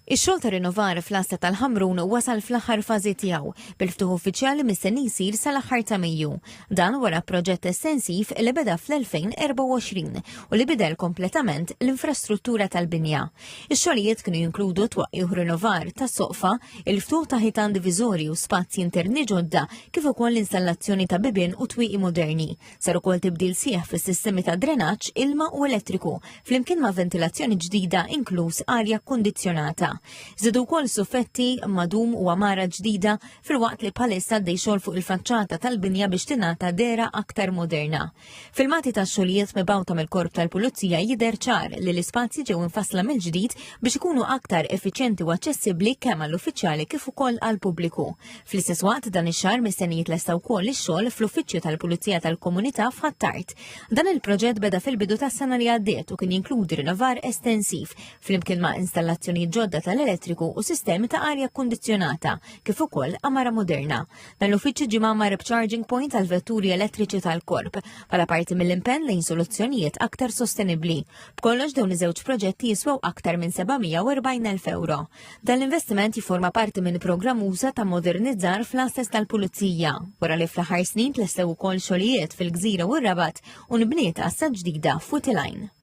Ix-xogħol ta' rinnovar fl-asta tal-Ħamrun wasal fl-aħħar fażi tiegħu bil-ftuħ uffiċjali mistenni jsir sal-aħħar ta' Mejju. Dan wara proġett estensiv li beda fl-2024 u li bidel kompletament l-infrastruttura tal-binja. Ix-xogħlijiet kienu jinkludu twaqqih rinnovar tas-soqfa, il-ftuħ ta' ħitan diviżorji u spazji interni ġodda kif ukoll l-installazzjoni ta' bibien u twieqi moderni. Sar ukoll tibdil sieħ fis-sistemi ta' drenaġġ, ilma u elettriku flimkien ma' ventilazzjoni ġdida inkluż arja kondizjonata. Żidu wkoll suffetti, madum u amara ġdida filwaqt li bħalissa għaddej xogħol fuq il-faċċata tal-binja biex tingħata dera aktar moderna. Filmati tax-xogħlijiet mibgħuta mill-Korp tal-Pulizija jidher ċar li l-ispazji ġew infassla mill-ġdid biex ikunu aktar effiċjenti u aċċessibbli kemm għall-uffiċjali kif ukoll għall-pubbliku. Fl-istess waqt dan ix-xahar mistenni jitlesta wkoll ix-xogħol fl-Uffiċċju tal-Pulizija tal-Komunità f'Ħattart. Dan il-proġett beda fil-bidu tas-sena li għaddiet u kien jinkludi rinnovar estensiv flimkien ma' installazzjonijiet ġodda tal-elettriku u sistemi ta' arja kondizjonata kif ukoll amara moderna. Dan l-uffiċċju ġie magħmar b'charging point għal vetturi elettriċi tal-korp bħala parti mill-impenn lejn soluzzjonijiet aktar sostenibbli. B'kollox dawn iż-żewġ proġetti jiswew aktar minn 740,000 euro. Dan l-investiment jiforma parti minn programm uża ta' modernizzar fl-assess tal-Pulizija wara li fl-aħħar snin tlestew ukoll xogħlijiet fil-Gżira u r-Rabat u nbniet assa ġdida fuq il-Line.